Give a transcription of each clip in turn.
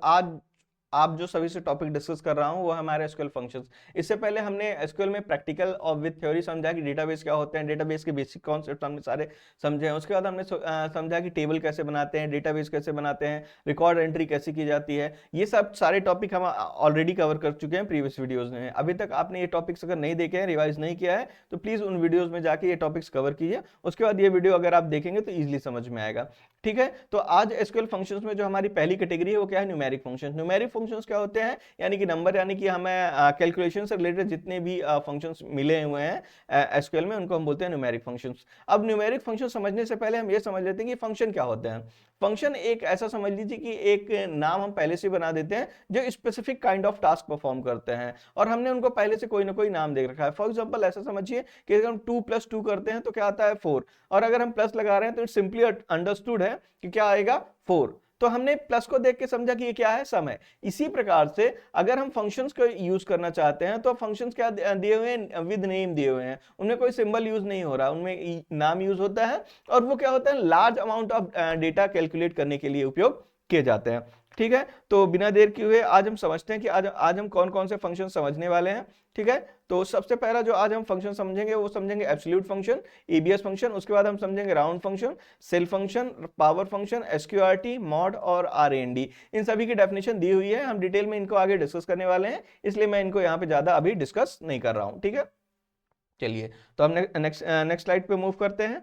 आज आप जो सभी से टॉपिक डिस्कस कर रहा हूं वो हमारे एसक्यूएल फंक्शंस। इससे पहले हमने एसक्यूएल में प्रैक्टिकल और विद थ्योरी समझा कि डेटाबेस क्या होते हैं, डेटाबेस के बेसिक कॉन्सेप्ट हमने सारे समझे हैं। उसके बाद हमने समझा कि टेबल कैसे बनाते हैं, डेटाबेस कैसे बनाते हैं, रिकॉर्ड एंट्री कैसे की जाती है। ये सब सारे टॉपिक हम ऑलरेडी कवर कर चुके हैं प्रीवियस वीडियोज में। अभी तक आपने ये टॉपिक्स अगर नहीं देखे हैं, रिवाइज नहीं किया है, तो प्लीज उन वीडियोज में जाके ये टॉपिक्स कवर कीजिए। उसके बाद ये वीडियो अगर आप देखेंगे तो ईजिली समझ में आएगा। ठीक है, तो आज एसक्यूएल फंक्शंस में जो हमारी पहली कैटेगरी है वो क्या है, न्यूमेरिक फंक्शंस। न्यूमेरिक फंक्शंस क्या होते हैं, यानी कि नंबर, यानी कि हमें कैलकुलेशन से रिलेटेड जितने भी फंक्शंस मिले हुए हैं एसक्यूएल में, उनको हम बोलते हैं न्यूमेरिक फंक्शंस। अब न्यूमेरिक फंक्शन समझने से पहले हम ये समझ लेते हैं कि फंक्शन क्या होते हैं। फंक्शन एक ऐसा समझ लीजिए कि एक नाम हम पहले से बना देते हैं जो specific kind of task perform करते हैं, और हमने उनको पहले से कोई ना कोई नाम दे रखा है। फॉर एग्जांपल ऐसा समझिए कि अगर हम 2 + 2 करते हैं तो क्या आता है 4, और अगर हम प्लस लगा रहे हैं तो इट सिंपली अंडरस्टूड है कि क्या आएगा 4। तो हमने प्लस को देख के समझा कि ये क्या है, सम है। इसी प्रकार से अगर हम फंक्शंस को यूज करना चाहते हैं तो फंक्शंस क्या दिए हुए हैं, विद नेम दिए हुए हैं, उनमें कोई सिंबल यूज नहीं हो रहा, उनमें नाम यूज होता है, और वो क्या होता है, large amount of data calculate करने के लिए उपयोग किए जाते हैं। ठीक है, तो बिना देर किए हुए आज हम समझते हैं कि आज हम कौन कौन से फंक्शन समझने वाले हैं। ठीक है, तो सबसे पहला जो आज हम फंक्शन समझेंगे वो समझेंगे एब्सोल्यूट फंक्शन, एबीएस फंक्शन। उसके बाद हम समझेंगे round function, cell function, power function, SQRT, mod और आरएनडी। इन सभी की डेफिनेशन दी हुई है, हम डिटेल में इनको आगे डिस्कस करने वाले हैं, इसलिए मैं इनको यहाँ पे ज्यादा अभी डिस्कस नहीं कर रहा हूँ। ठीक है, चलिए तो हम नेक्स्ट स्लाइड पे मूव करते हैं।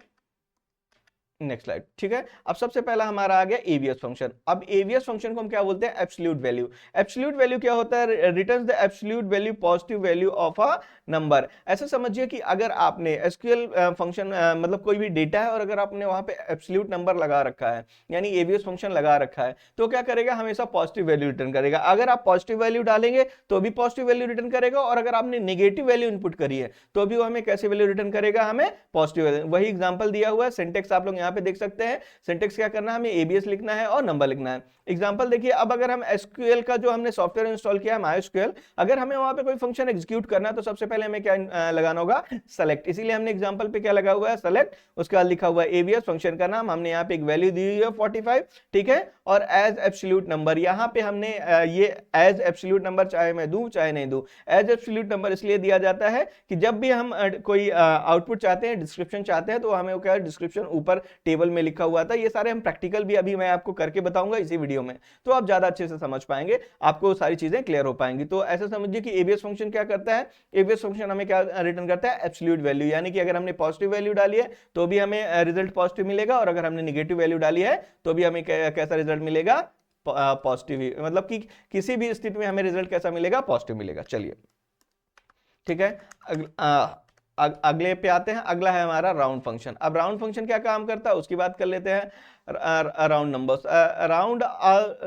Next slide. ठीक है, अब सबसे पहला हमारा आ गया एवीएस फंक्शन। अब एवीएस फंक्शन को हम क्या बोलते हैं, एब्सोल्यूट वैल्यू। एब्सोल्यूट वैल्यू क्या होता है, returns the absolute value positive value of a number. ऐसा समझिए कि अगर आपने एसक्यूएल फंक्शन मतलब कोई भी डेटा है और अगर आपने वहां पे एब्सोल्यूट नंबर लगा रखा है, यानी एवीएस फंक्शन लगा रखा है, तो क्या करेगा, हमेशा पॉजिटिव वैल्यू रिटर्न करेगा। अगर आप पॉजिटिव वैल्यू डालेंगे तो भी पॉजिटिव वैल्यू रिटर्न करेगा, और अगर आपने नेगेटिव वैल्यू इनपुट करी है तो भी वो हमें कैसे वैल्यू रिटर्न करेगा, हमें पॉजिटिव वैल्यू। वही एग्जांपल दिया हुआ है, सिंटेक्स आप लोग यहाँ पे देख सकते हैं। सिंटेक्स क्या करना है, हमें एबीएस लिखना है और नंबर लिखना है। एग्जांपल देखिए, अब अगर हम एसक्यूएल का जो हमने सॉफ्टवेयर इंस्टॉल किया है मायस्क्यूएल, अगर हमें वहां पे कोई फंक्शन एग्जीक्यूट करना है तो सबसे पहले हमें क्या लगाना होगा, सेलेक्ट। इसीलिए हमने एग्जांपल पे क्या लगा हुआ है, सेलेक्ट। उसके बाद लिखा हुआ है एबीएस, फंक्शन का नाम, हमने यहाँ पे एक वैल्यू दी हुई है 45। ठीक है, और एज एब्सोल्यूट नंबर, यहाँ पे हमने ये एज एब्सोल्यूट नंबर चाहे मैं दूं चाहे नहीं दूं। एज एब्सोल्यूट नंबर इसलिए दिया जाता है कि जब भी हम कोई आउटपुट चाहते हैं, डिस्क्रिप्शन चाहते हैं, तो हमें क्या डिस्क्रिप्शन ऊपर टेबल में लिखा हुआ था। ये सारे हम प्रैक्टिकल भी अभी मैं आपको करके बताऊंगा इसी वीडियो में, तो आप ज्यादा अच्छे से समझ पाएंगे, आपको सारी चीजें क्लियर हो पाएंगी। तो ऐसा समझिए कि एबीएस फंक्शन क्या करता है, एबीएस फंक्शन हमें क्या रिटर्न करता है, एब्सोल्यूट वैल्यू। यानी कि अगर हमने पॉजिटिव वैल्यू डाली है तो भी हमें रिजल्ट पॉजिटिव मिलेगा, और अगर हमने नेगेटिव वैल्यू डाली है तो भी हमें कैसा रिजल्ट मिलेगा, पॉजिटिव। मतलब कि किसी भी स्थिति में हमें रिजल्ट कैसा मिलेगा, पॉजिटिव मिलेगा। चलिए ठीक है, अगले पे आते हैं। अगला है हमारा राउंड फंक्शन। अब राउंड फंक्शन क्या काम करता है उसकी बात कर लेते हैं। Round numbers, round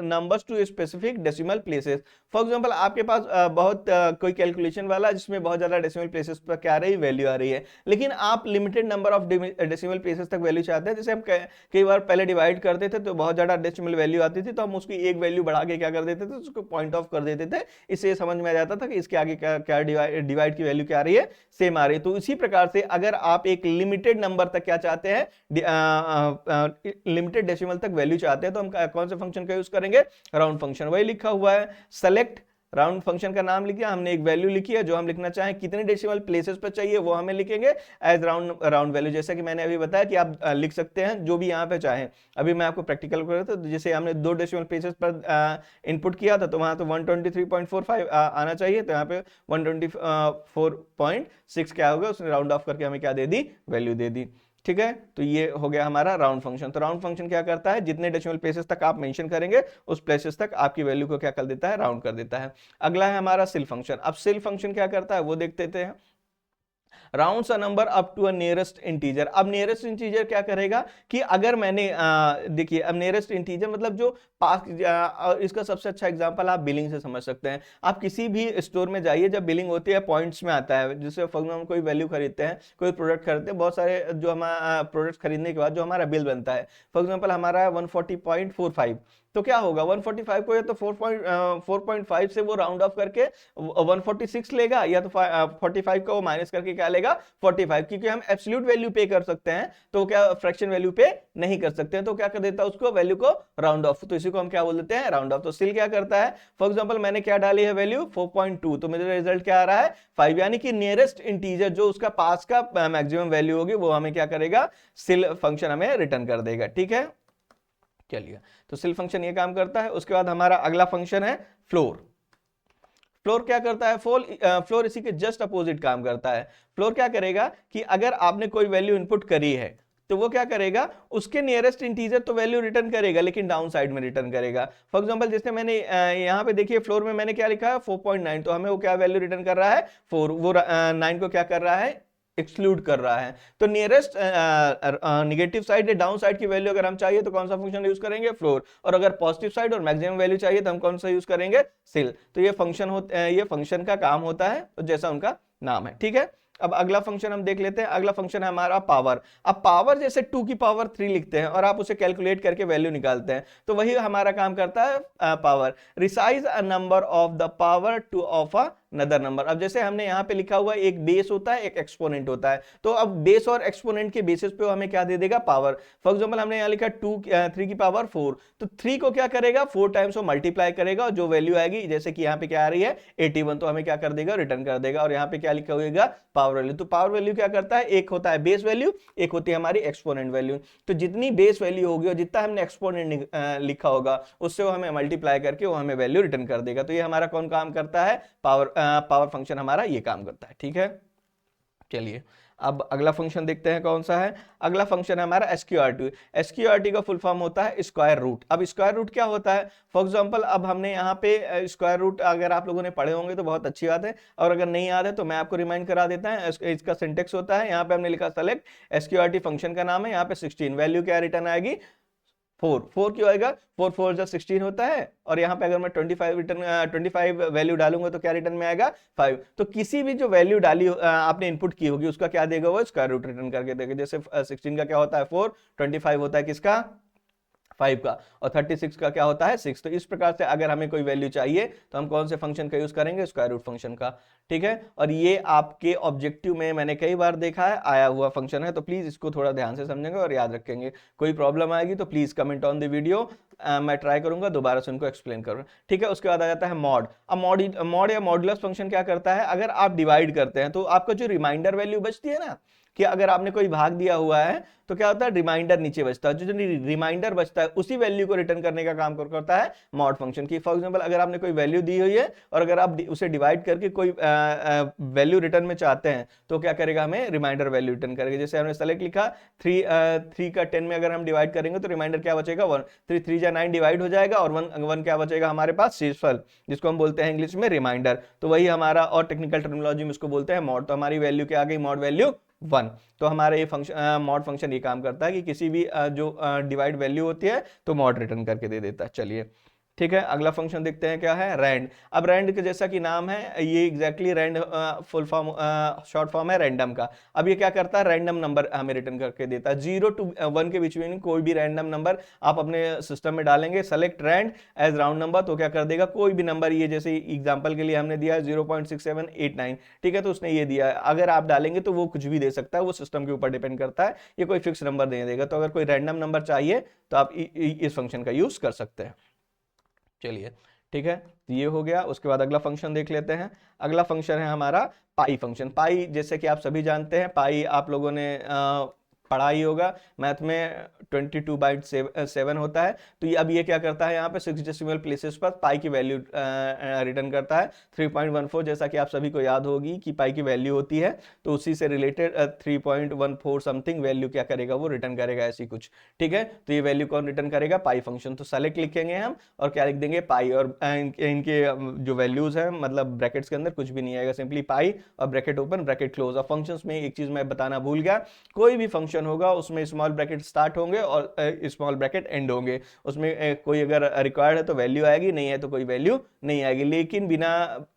numbers to specific decimal places. For example आपके पास बहुत कोई कैलकुलेशन वाला जिसमें बहुत ज्यादा डेसिमल प्लेसेस पर क्या आ रही वैल्यू आ रही है, लेकिन आप limited number of decimal places तक वैल्यू चाहते हैं। जैसे हम कई बार पहले डिवाइड करते थे तो बहुत ज्यादा डेसिमल वैल्यू आती थी, तो हम उसकी एक वैल्यू बढ़ा के क्या कर देते थे, उसको पॉइंट ऑफ कर देते थे। इससे समझ में आ जाता था कि इसके आगे क्या क्या डिवाइड की वैल्यू क्या आ रही है, सेम आ रही है। तो इसी प्रकार से अगर आप एक लिमिटेड नंबर तक क्या चाहते हैं, लिमिटेड डेसिमल तक वैल्यू चाहते हैं, तो हम कौन से फंक्शन का यूज करेंगे, राउंड फंक्शन। वही लिखा हुआ है, सेलेक्ट। राउंड फंक्शन का नाम लिखा, हमने एक वैल्यू लिखी है जो हम लिखना चाहें, कितने डेसिमल प्लेसेस पर चाहिए वो हमें लिखेंगे एज राउंड वैल्यू। जैसा कि मैंने अभी बताया कि आप लिख सकते हैं जो भी यहाँ पे चाहें। अभी मैं आपको प्रैक्टिकल कर रहा था, तो जैसे हमने 2 डेसिमल प्लेसेस पर इनपुट किया था तो वहां तो 123.45 आना चाहिए, तो यहाँ पे 124.6 क्या होगा, उसने राउंड ऑफ करके हमें क्या दे दी, वैल्यू दे दी। ठीक है, तो ये हो गया हमारा राउंड फंक्शन। तो राउंड फंक्शन क्या करता है, जितने डेसिमल प्लेसेस तक आप मेंशन करेंगे उस प्लेसेस तक आपकी वैल्यू को क्या कर देता है, राउंड कर देता है। अगला है हमारा सिल फंक्शन। अब सिल फंक्शन क्या करता है वो देखते हैं। Rounds a number up to a nearest integer. अब नियरेस्ट इंटीजर क्या करेगा कि अगर मैंने देखिए, अब नियरेस्ट इंटीजर मतलब जो पास, इसका सबसे अच्छा एग्जांपल आप बिलिंग से समझ सकते हैं। आप किसी भी स्टोर में जाइए, जब बिलिंग होती है पॉइंट्स में आता है। जैसे फॉर एग्जाम्पल कोई वैल्यू खरीदते हैं, कोई प्रोडक्ट खरीदते हैं, बहुत सारे जो हमारा प्रोडक्ट खरीदने के बाद जो हमारा बिल बनता है, फॉर एग्जाम्पल हमारा 140.45, तो क्या होगा 145 को या तो 4.5 से वो राउंड ऑफ करके 146 लेगा, या तो 45 का वो माइनस करके क्या लेगा 45, क्योंकि हम एब्सोल्यूट वैल्यू पे कर सकते हैं तो क्या फ्रैक्शन वैल्यू पे नहीं कर सकते हैं, तो क्या कर देता है उसको वैल्यू को राउंड ऑफ, तो इसी को हम क्या बोल देते हैं राउंड ऑफ। तो स्टिल क्या करता है, फॉर एग्जांपल मैंने क्या डाली है वैल्यू 4.2, तो मेरा रिजल्ट क्या आ रहा है 5, यानी कि नियरेस्ट इंटीजर जो उसका पास का मैक्सिमम वैल्यू होगी वो हमें क्या करेगा स्टिल फंक्शन हमें रिटर्न कर देगा, ठीक है। चलिए, तो स्टिल फंक्शन ये काम करता है। उसके बाद हमारा अगला फंक्शन है फ्लोर। फ्लोर क्या करता है, फ्लोर इसी के जस्ट अपोजिट काम करता है। फ्लोर क्या करेगा कि अगर आपने कोई वैल्यू इनपुट करी है तो वो क्या करेगा उसके नियरेस्ट इंटीजर तो वैल्यू रिटर्न करेगा लेकिन डाउन साइड में रिटर्न करेगा। फॉर एग्जांपल जैसे मैंने यहाँ पे देखिए फ्लोर में मैंने क्या लिखा है 4.9, तो हमें वो क्या वैल्यू रिटर्न कर रहा है 4, वो 9 को क्या कर रहा है एक्सक्लूड कर रहा है। तो नियरेस्ट निगेटिव साइड या डाउन साइड की वैल्यू अगर हम चाहिए तो कौन सा फंक्शन यूज करेंगे फ्लोर, और अगर पॉजिटिव साइड और मैक्सिमम वैल्यू चाहिए तो हम कौन सा यूज करेंगे सिल। तो ये फंक्शन का काम होता है, तो जैसा उनका नाम है, ठीक है। अब अगला फंक्शन हम देख लेते हैं। अगला फंक्शन है हमारा पावर। अब पावर जैसे 2 की पावर 3 लिखते हैं और आप उसे कैलकुलेट करके वैल्यू निकालते हैं, तो वही हमारा काम करता है power. Resize a number of the power two of a another number. अब जैसे हमने यहाँ पे लिखा हुआ है एक बेस होता है एक एक्सपोनेंट होता है, तो अब बेस और एक्सपोनेंट के बेसिस पे हमें क्या दे देगा पावर। फॉर एग्जांपल हमने यहाँ लिखा 3 की पावर 4, तो 3 को क्या करेगा 4 टाइम्स वो मल्टीप्लाई करेगा और जो वैल्यू आएगी जैसे कि यहाँ पे क्या आ रही है 81, तो हमें क्या कर देगा रिटर्न कर देगा। और यहाँ पे क्या लिखा होगा पावर वैल्यू। तो पावर वैल्यू क्या करता है, एक होता है बेस वैल्यू, एक होती है हमारी एक्सपोनेंट वैल्यू। तो जितनी बेस वैल्यू होगी और जितना हमने एक्सपोनेंट लिखा होगा उससे वो हमें मल्टीप्लाई करके वो हमें वैल्यू रिटर्न कर देगा। तो ये हमारा कौन काम करता है पावर फंक्शन हमारा ये काम करता है, ठीक है। चलिए, अब अगला फंक्शन देखते हैं कौन सा है। अगला फंक्शन है हमारा SQRT। SQRT का फुल फॉर्म होता है स्क्वायर रूट। अब स्क्वायर रूट क्या होता है, फॉर एग्जांपल अब हमने यहाँ पे स्क्वायर रूट अगर आप लोगों ने पढ़े होंगे तो बहुत अच्छी बात है, और अगर नहीं याद है तो मैं आपको रिमाइंड करा देता है। इसका सिंटेक्स होता है, यहाँ पे हमने लिखा सेलेक्ट, SQRT फंक्शन का नाम है, यहाँ पे 16 वैल्यू क्या रिटर्न आएगी 4 क्यों आएगा 4 4 जो 16 होता है, और यहाँ पे अगर मैं 25 वैल्यू डालूंगा तो क्या रिटर्न में आएगा 5। तो किसी भी जो वैल्यू डाली आपने इनपुट की होगी उसका क्या देगा वो स्क्वायर रूट रिटर्न करके देगा। जैसे 16 का क्या होता है 4, 25 होता है किसका 5 का, और 36 का क्या होता है 6। तो इस प्रकार से अगर हमें कोई वैल्यू चाहिए तो हम कौन से फंक्शन का यूज करेंगे स्क्वायर रूट फंक्शन का, ठीक है। और ये आपके ऑब्जेक्टिव में मैंने कई बार देखा है आया हुआ फंक्शन है, तो प्लीज इसको थोड़ा ध्यान से समझेंगे और याद रखेंगे। कोई प्रॉब्लम आएगी तो please comment on the video, मैं ट्राई करूंगा दोबारा से उनको एक्सप्लेन करूँ, ठीक है। उसके बाद आ जाता है मॉड। अब मॉड या मॉडुलस फंक्शन क्या करता है, अगर आप डिवाइड करते हैं तो आपका जो रिमाइंडर वैल्यू बचती है ना, कि अगर आपने कोई भाग दिया हुआ है तो क्या होता है रिमाइंडर नीचे बचता है, जो रिमाइंडर बचता है उसी वैल्यू को रिटर्न करने का काम करता है मॉड फंक्शन की। फॉर एग्जांपल अगर आपने कोई वैल्यू दी हुई है और अगर आप उसे डिवाइड करके कोई वैल्यू रिटर्न में चाहते हैं तो क्या करेगा हमें रिमाइंडर वैल्यू रिटर्न करेगा। जैसे हमने सेलेक्ट लिखा 3 का 10 में अगर हम डिवाइड करेंगे तो रिमाइंडर क्या बचेगा 1, 3 3 जा 9 डिवाइड हो जाएगा और 1 क्या बचेगा हमारे पास शेषफल, जिसको हम बोलते हैं इंग्लिश में रिमाइंडर। तो वही हमारा, और टेक्निकल टर्मिनोलॉजी में इसको बोलते हैं मॉड। तो हमारी वैल्यू क्या आ गई मॉड वैल्यू 1। तो हमारा ये फंक्शन मॉड फंक्शन ये काम करता है कि किसी भी जो डिवाइड वैल्यू होती है तो मॉड रिटर्न करके दे देता है। चलिए, ठीक है। अगला फंक्शन देखते हैं क्या है रैंड। अब रैंड के जैसा कि नाम है ये exactly rand full form short form है रैंडम का। अब ये क्या करता है रैंडम नंबर हमें रिटर्न करके देता है। 0 to 1 के बीच में कोई भी रैंडम नंबर आप अपने सिस्टम में डालेंगे, select rand as round number, तो क्या कर देगा कोई भी नंबर, ये जैसे एग्जाम्पल के लिए हमने दिया 0.6789, ठीक है, तो उसने ये दिया है। अगर आप डालेंगे तो वो कुछ भी दे सकता है, वो सिस्टम के ऊपर डिपेंड करता है, ये कोई फिक्स नंबर दे देगा। तो अगर कोई रैंडम नंबर चाहिए तो आप इस फंक्शन का यूज कर सकते हैं। चलिए, ठीक है, ये हो गया। उसके बाद अगला फंक्शन देख लेते हैं। अगला फंक्शन है हमारा पाई फंक्शन। पाई जैसे कि आप सभी जानते हैं, पाई आप लोगों ने पढ़ा ही होगा, मैथ में 22/7 होता है। तो ये अब ये क्या करता है यहाँ पे 6 डेसिमल प्लेसेस पर पाई की वैल्यू रिटर्न करता है 3.14, जैसा कि आप सभी को याद होगी कि पाई की वैल्यू होती है, तो उसी से रिलेटेड 3.14 समथिंग वैल्यू क्या करेगा वो रिटर्न करेगा, ऐसी कुछ, ठीक है। तो ये वैल्यू कौन रिटर्न करेगा पाई फंक्शन। तो सेलेक्ट लिखेंगे हम और क्या लिख देंगे पाई, और इनके जो वैल्यूज है मतलब ब्रैकेट्स के अंदर कुछ भी नहीं आएगा, सिंपली पाई और ब्रैकेट ओपन ब्रैकेट क्लोज। और फंक्शंस में एक चीज मैं बताना भूल गया, कोई भी फंक्शन होगा उसमें स्मॉल ब्रैकेट स्टार्ट होंगे और स्मॉल ब्रैकेट एंड होंगे। उसमें कोई अगर रिक्वायर्ड है तो वैल्यू आएगी, नहीं है तो कोई वैल्यू नहीं आएगी। लेकिन बिना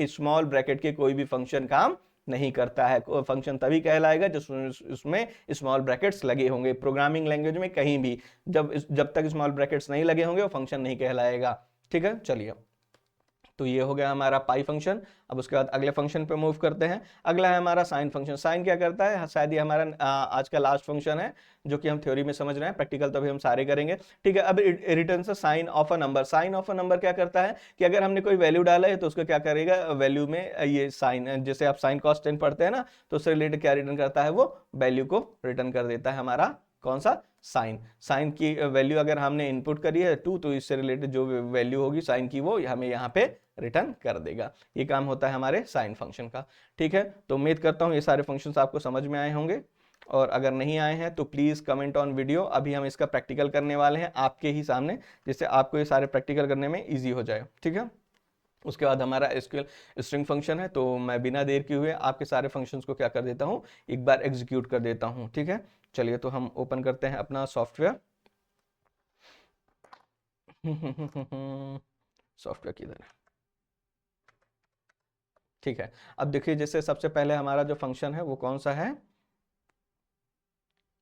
स्मॉल ब्रैकेट के कोई भी फंक्शन काम नहीं करता है। फंक्शन तभी कहलाएगा जिसमें उसमें स्मॉल ब्रैकेट्स लगे होंगे। प्रोग्रामिंग लैंग्वेज में कहीं भी जब तक स्मॉल ब्रैकेट्स नहीं लगे होंगे वो फंक्शन नहीं कहलाएगा। ठीक है, चलिए, तो ये हो गया हमारा पाई फंक्शन। अब उसके बाद अगले फंक्शन पे मूव करते हैं। अगला है हमारा साइन फंक्शन। साइन क्या करता है, शायद ये हमारा आज का लास्ट फंक्शन है जो कि हम थ्योरी में समझ रहे हैं, प्रैक्टिकल तो अभी हम सारे करेंगे। ठीक है, अब रिटर्न से sign of a number. Sign of a number क्या करता है कि अगर हमने कोई वैल्यू डाला है तो उसको क्या करेगा, वैल्यू में ये साइन, जैसे आप साइन कॉस 10 पढ़ते हैं ना, तो उससे रिलेटेड क्या रिटर्न करता है, वो वैल्यू को रिटर्न कर देता है हमारा कौन सा, साइन। साइन की वैल्यू अगर हमने इनपुट करी है 2, तो इससे रिलेटेड जो वैल्यू होगी साइन की वो हमें यहाँ पे रिटर्न कर देगा। ये काम होता है हमारे साइन फंक्शन का। ठीक है, तो उम्मीद करता हूँ ये सारे फंक्शंस आपको समझ में आए होंगे, और अगर नहीं आए हैं तो प्लीज़ कमेंट ऑन वीडियो। अभी हम इसका प्रैक्टिकल करने वाले हैं आपके ही सामने, जिससे आपको ये सारे प्रैक्टिकल करने में ईजी हो जाए। ठीक है, उसके बाद हमारा एसक्यूएल स्ट्रिंग फंक्शन है। तो मैं बिना देर किए हुए आपके सारे फंक्शंस को क्या कर देता हूँ, एक बार एग्जीक्यूट कर देता हूँ। ठीक है, चलिए, तो हम ओपन करते हैं अपना सॉफ्टवेयर। सॉफ्टवेयर किधर है, ठीक है। अब देखिए, जैसे सबसे पहले हमारा जो फंक्शन है वो कौन सा है,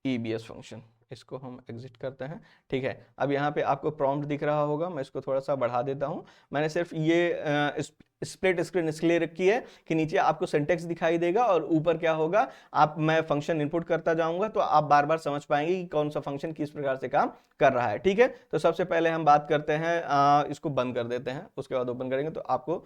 EBS फंक्शन। इसको हम एग्जिट करते हैं। ठीक है, अब यहाँ पे आपको प्रॉम्प्ट दिख रहा होगा, मैं इसको थोड़ा सा बढ़ा देता हूँ। मैंने सिर्फ ये स्प्लिट स्क्रीन इसलिए रखी है कि नीचे आपको सिंटेक्स दिखाई देगा और ऊपर क्या होगा, मैं फंक्शन इनपुट करता जाऊंगा तो आप बार बार समझ पाएंगे कि कौन सा फंक्शन किस प्रकार से काम कर रहा है। ठीक है, तो सबसे पहले हम बात करते हैं, इसको बंद कर देते हैं, उसके बाद ओपन करेंगे तो आपको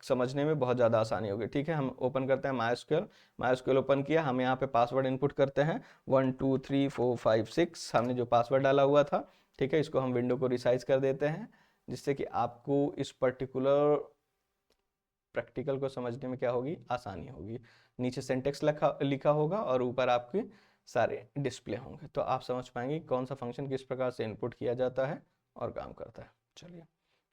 समझने में बहुत ज़्यादा आसानी होगी। ठीक है, हम ओपन करते हैं MySQL। MySQL ओपन किया, हम यहाँ पे पासवर्ड इनपुट करते हैं 1 2 3 4 5 6, हमने जो पासवर्ड डाला हुआ था। ठीक है, इसको हम विंडो को रिसाइज कर देते हैं, जिससे कि आपको इस पर्टिकुलर प्रैक्टिकल को समझने में क्या होगी, आसानी होगी। नीचे सिंटेक्स लिखा होगा और ऊपर आपके सारे डिस्प्ले होंगे, तो आप समझ पाएंगे कौन सा फंक्शन किस प्रकार से इनपुट किया जाता है और काम करता है। चलिए,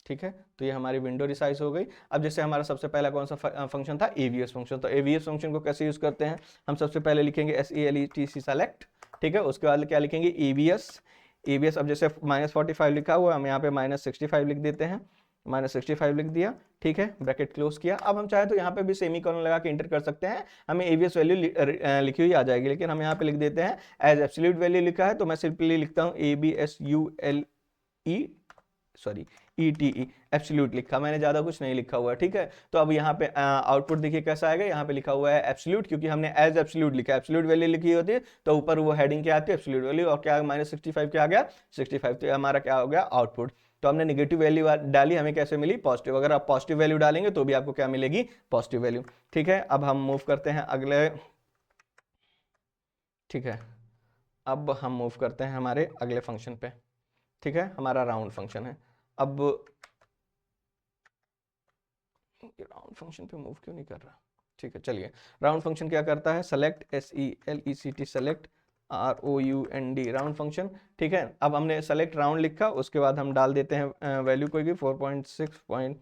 ठीक है, तो ये हमारी विंडो रिसाइज हो गई। अब जैसे हमारा सबसे पहला कौन सा फंक्शन था, EVS फंक्शन। तो EVS फंक्शन को कैसे यूज करते हैं, हम सबसे पहले लिखेंगे SELECT सेलेक्ट। ठीक है, उसके बाद क्या लिखेंगे, EVS। अब जैसे -45 लिखा हुआ, हम यहाँ पे -65 लिख देते हैं, -65 लिख दिया। ठीक है, ब्रैकेट क्लोज किया। अब हम चाहे तो यहाँ पे भी सेमी कॉलन लगा के इंटर कर सकते हैं, हमें EVS वैल्यू लिखी हुई आ जाएगी, लेकिन हम यहाँ पे लिख देते हैं एज एब्सोल्यूट वैल्यू लिखा है, तो मैं सिंपली लिखता हूँ EBSULE एब्सोल्यूट लिखा, मैंने ज्यादा कुछ नहीं लिखा हुआ है। ठीक है, तो अब यहाँ पे आउटपुट देखिए कैसा आएगा, यहाँ पे लिखा हुआ है एब्सोल्यूट, क्योंकि हमने एज एब्सोल्यूट लिखा है। एब्सोल्यूट वैल्यू लिखी होती है तो ऊपर वो हेडिंग क्या आती है, एब्सोल्यूट वैल्यू, और क्या -65 क्या आ गया, 65, तो हमारा क्या हो गया, आउटपुट। तो हमने नेगेटिव वैल्यू डाली, हमें कैसे मिली, पॉजिटिव। अगर आप पॉजिटिव वैल्यू डालेंगे तो भी आपको क्या मिलेगी, पॉजिटिव वैल्यू। ठीक है, अब हम मूव करते हैं अगले। ठीक है, अब हम मूव करते हैं हमारे अगले फंक्शन पे। ठीक है, हमारा राउंड फंक्शन है। अब राउंड फंक्शन पे मूव क्यों नहीं कर रहा, ठीक है, चलिए। राउंड फंक्शन क्या करता है, select, SELECT select, ROUND round function. ठीक है, अब हमने सेलेक्ट राउंड लिखा, उसके बाद हम डाल देते हैं वैल्यू कोई भी 4.6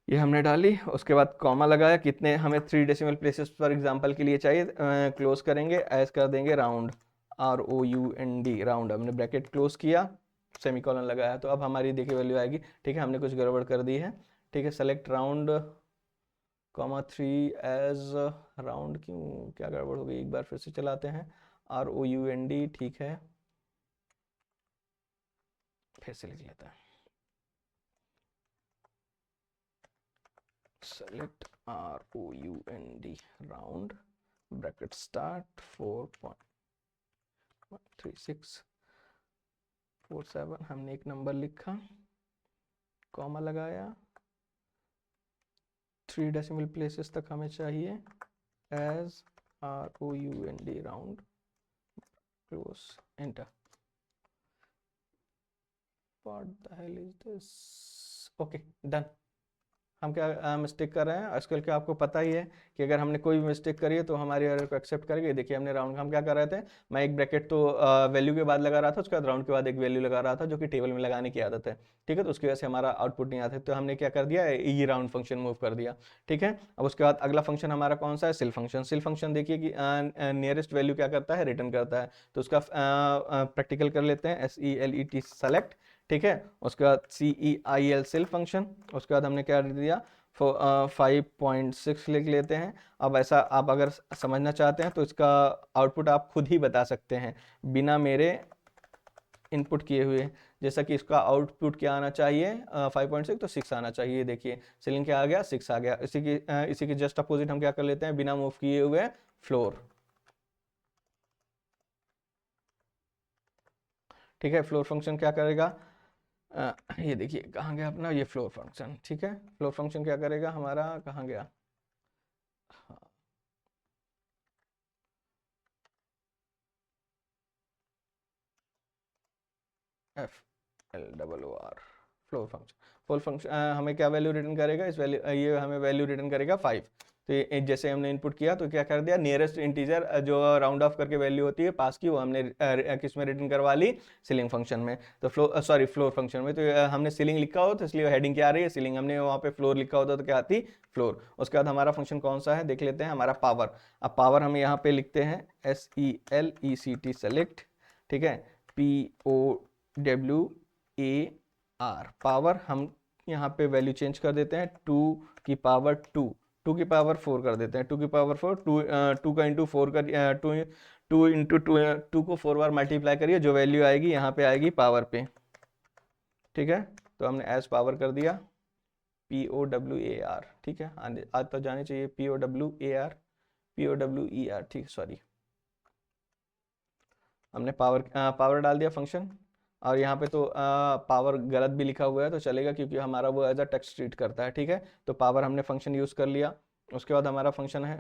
ये हमने डाली। उसके बाद कॉमा लगाया, कितने हमें 3 डेसिमल प्लेसेस फॉर एग्जांपल के लिए चाहिए, क्लोज करेंगे, ऐस कर देंगे राउंड, ROUND राउंड, हमने ब्रैकेट क्लोज किया, सेमीकोलन लगाया, तो अब हमारी देखिए वैल्यू आएगी। ठीक है, हमने कुछ गड़बड़ कर दी है। ठीक है, select round, comma 3 as round, क्यों क्या गड़बड़ हो गई, एक बार फिर से चलाते हैं, ROUND। ठीक है, फिर से लिख लेता है, select ROUND round, bracket start 4.3647, हमने एक नंबर लिखा, कॉमा लगाया, 3 डेसिमल प्लेसेस तक हमें चाहिए, as ROUND round, close, enter. What the hell is this? Okay, done. हम क्या मिस्टेक कर रहे हैं, आजकल के आपको पता ही है कि अगर हमने कोई भी मिस्टेक करी है तो हमारी एरर को एक्सेप्ट करेंगे। देखिए हमने राउंड, हम क्या कर रहे थे, मैं एक ब्रैकेट तो वैल्यू के बाद लगा रहा था, उसके बाद राउंड के बाद एक वैल्यू लगा रहा था, जो कि टेबल में लगाने की आदत है। ठीक है, तो उसकी वजह से हमारा आउटपुट नहीं आता है, तो हमने क्या कर दिया, ये राउंड फंक्शन मूव कर दिया। ठीक है, अब उसके बाद अगला फंक्शन हमारा कौन सा है, सिल फंक्शन। सिल फंक्शन देखिए कि नियरेस्ट वैल्यू क्या करता है, रिटर्न करता है, तो उसका प्रैक्टिकल कर लेते हैं, SELECT सेलेक्ट। ठीक है, उसके बाद CEIL सिल फंक्शन, उसके बाद हमने क्या दिया, 5.6 लिख लेते हैं। अब ऐसा आप अगर समझना चाहते हैं तो इसका आउटपुट आप खुद ही बता सकते हैं बिना मेरे इनपुट किए हुए। जैसा कि इसका आउटपुट क्या आना चाहिए, 5.6 तो 6 आना चाहिए। देखिए सीलिंग क्या आ गया, 6 आ गया। इसी की जस्ट अपोजिट हम क्या कर लेते हैं, बिना मूव किए हुए फ्लोर। ठीक है, फ्लोर फंक्शन क्या करेगा, ये देखिए कहाँ गया अपना ये फ्लोर फंक्शन। ठीक है, फ्लोर फंक्शन क्या करेगा हमारा, कहाँ गया, F L double O R, floor function. Full function हमें क्या वैल्यू रिटर्न करेगा, इस वैल्यू ये हमें वैल्यू रिटर्न करेगा 5। तो ये जैसे हमने इनपुट किया तो क्या कर दिया, नियरेस्ट इंटीजर जो राउंड ऑफ करके वैल्यू होती है पास की, वो हमने किस में रिटर्न करवा ली, सीलिंग फंक्शन में। तो फ्लोर फंक्शन में। तो हमने सीलिंग लिखा हो तो इसलिए हेडिंग क्या आ रही है, सीलिंग। हमने वहाँ पे फ्लोर लिखा होता तो क्या आती, फ्लोर। उसके बाद हमारा फंक्शन कौन सा है देख लेते हैं, हमारा पावर। अब पावर हम यहाँ पे लिखते हैं SELECT सेलेक्ट। ठीक है, POWER पावर। हम यहाँ पे वैल्यू चेंज कर देते हैं 2 की पावर 2, 2 की पावर 4 कर देते हैं। 2 की पावर 4, 2 का इंटू 4 कर, 2 इंटू 2 को 4 बार मल्टीप्लाई करिए, जो वैल्यू आएगी यहाँ पे आएगी पावर पे। ठीक है, तो हमने एज पावर कर दिया POWER। ठीक है, आज तो जाने चाहिए POWER, POWER। ठीक, सॉरी, हमने पावर डाल दिया फंक्शन। और यहाँ पे तो पावर गलत भी लिखा हुआ है तो चलेगा, क्योंकि हमारा वो एज अ टेक्स्ट ट्रीट करता है। ठीक है, तो पावर हमने फंक्शन यूज़ कर लिया। उसके बाद हमारा फंक्शन है,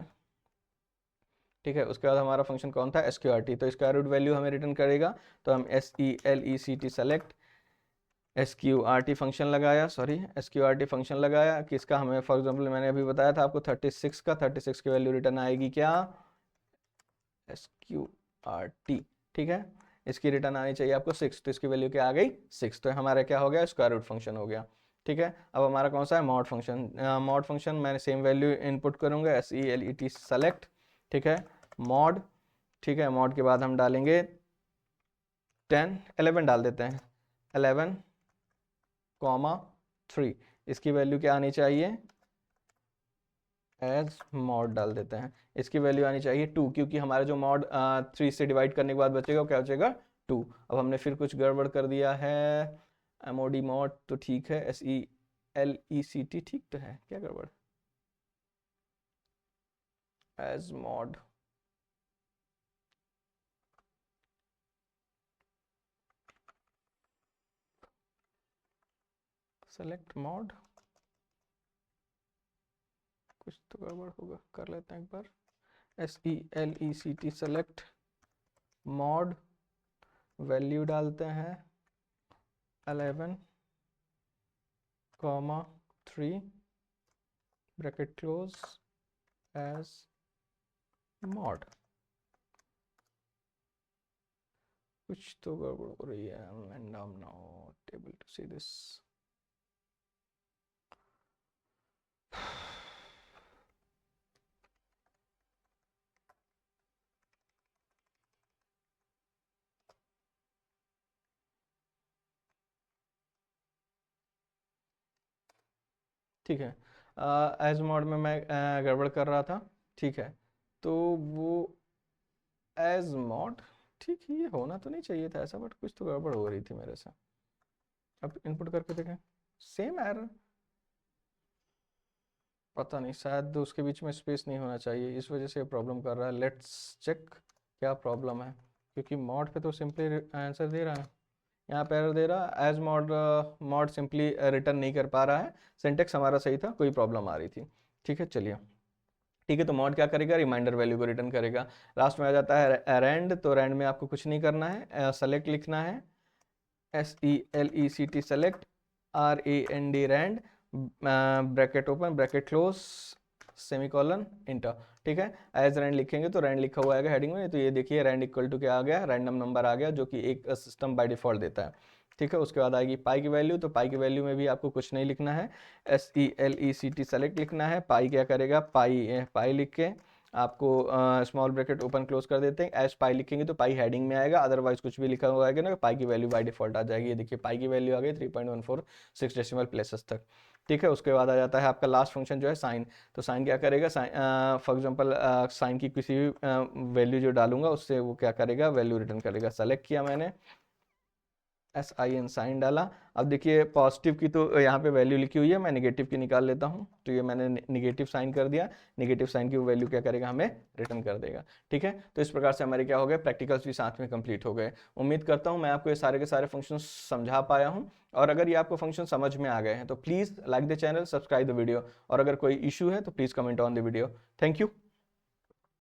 ठीक है, उसके बाद हमारा फंक्शन कौन था, SQRT। तो स्क्वायर रूट वैल्यू हमें रिटर्न करेगा। तो हम SELECT सेलेक्ट SQRT फंक्शन लगाया, सॉरी SQRT फंक्शन लगाया। किसका, हमें फॉर एग्जाम्पल मैंने अभी बताया था आपको 36 का, 36 की वैल्यू रिटर्न आएगी क्या, SQRT। ठीक है, इसकी रिटर्न आनी चाहिए आपको 6, तो इसकी वैल्यू क्या आ गई, 6। तो हमारा क्या हो गया, स्क्वायर रूट फंक्शन हो गया। ठीक है, अब हमारा कौन सा है, मॉड फंक्शन। मॉड फंक्शन मैंने सेम वैल्यू इनपुट करूंगा, SELET सेलेक्ट। ठीक है, मॉड। ठीक है, मॉड के बाद हम डालेंगे 10, 11 डाल देते हैं, 11 कॉमा 3। इसकी वैल्यू क्या आनी चाहिए, एज मॉड डाल देते हैं। इसकी वैल्यू आनी चाहिए 2, क्योंकि हमारा जो मॉड 3 से डिवाइड करने के बाद बचेगा वो क्या बचेगा, 2। अब हमने फिर कुछ गड़बड़ कर दिया है, MOD मॉड तो ठीक है, SELECT ठीक तो है, क्या गड़बड़, एज मॉड। सेलेक्ट मॉड, कुछ तो गड़बड़ होगा, कर लेते हैं एक बार। SELECT सेलेक्ट मॉड, वैल्यू डालते हैं 11 comma 3 bracket close as mod. कुछ तो गड़बड़ हो रही है, and I am not able to see this. ठीक है, एज मोड में मैं गड़बड़ कर रहा था। ठीक है, तो वो एज मोड, ठीक है, ये होना तो नहीं चाहिए था ऐसा, बट कुछ तो गड़बड़ हो रही थी मेरे से। अब इनपुट करके देखें, सेम एरर, पता नहीं, शायद उसके बीच में स्पेस नहीं होना चाहिए, इस वजह से प्रॉब्लम कर रहा है। लेट्स चेक क्या प्रॉब्लम है, क्योंकि मॉड पे तो सिंपली आंसर दे रहा है, यहाँ पे एरर दे रहा है। As mod, mod simply return नहीं कर पा रहा है। सिंटेक्स हमारा सही था, कोई प्रॉब्लम आ रही थी। ठीक है, चलिए। ठीक है, तो मॉड क्या करेगा, रिमाइंडर वैल्यू को रिटर्न करेगा। लास्ट में आ जाता है रैंड। तो रैंड में आपको कुछ नहीं करना है, सेलेक्ट लिखना है, SELECT select RAND rand, bracket open bracket close semicolon enter. ठीक है, एज रैंड लिखेंगे तो रैंड लिखा हुआ आएगा हेडिंग में। तो ये देखिए रैंड इक्वल टू क्या आ गया, रैंडम नंबर आ गया, जो कि एक सिस्टम बाय डिफॉल्ट देता है। ठीक है, उसके बाद आएगी पाई की वैल्यू। तो पाई की वैल्यू में भी आपको कुछ नहीं लिखना है, SELECT सेलेक्ट लिखना है। पाई क्या करेगा, पाई पाई लिख के आपको स्मॉल ब्रैकेट ओपन क्लोज कर देते हैं, एस पाई लिखेंगे तो पाई हेडिंग में आएगा, अदरवाइज कुछ भी लिखा हुआ आएगा ना, पाई की वैल्यू बाय डिफॉल्ट आ जाएगी। ये देखिए पाई की वैल्यू आ गई 3.146 डेसिमल प्लेसेस तक। ठीक है, उसके बाद आ जाता है आपका लास्ट फंक्शन जो है साइन। तो साइन क्या करेगा, फॉर एग्जांपल साइन की किसी भी वैल्यू जो डालूंगा उससे वो क्या करेगा, वैल्यू रिटर्न करेगा। सेलेक्ट किया मैंने, SIN साइन डाला। अब देखिए पॉजिटिव की तो यहाँ पे वैल्यू लिखी हुई है, मैं नेगेटिव की निकाल लेता हूँ। तो ये मैंने नेगेटिव साइन कर दिया, नेगेटिव साइन की वैल्यू क्या करेगा, हमें रिटर्न कर देगा। ठीक है, तो इस प्रकार से हमारे क्या हो गए, प्रैक्टिकल्स भी साथ में कंप्लीट हो गए। उम्मीद करता हूँ मैं आपको ये सारे के सारे फंक्शन समझा पाया हूँ। और अगर ये आपको फंक्शन समझ में आ गए हैं तो please like the channel, subscribe the video, और अगर कोई इशू है तो please comment on the video. Thank you.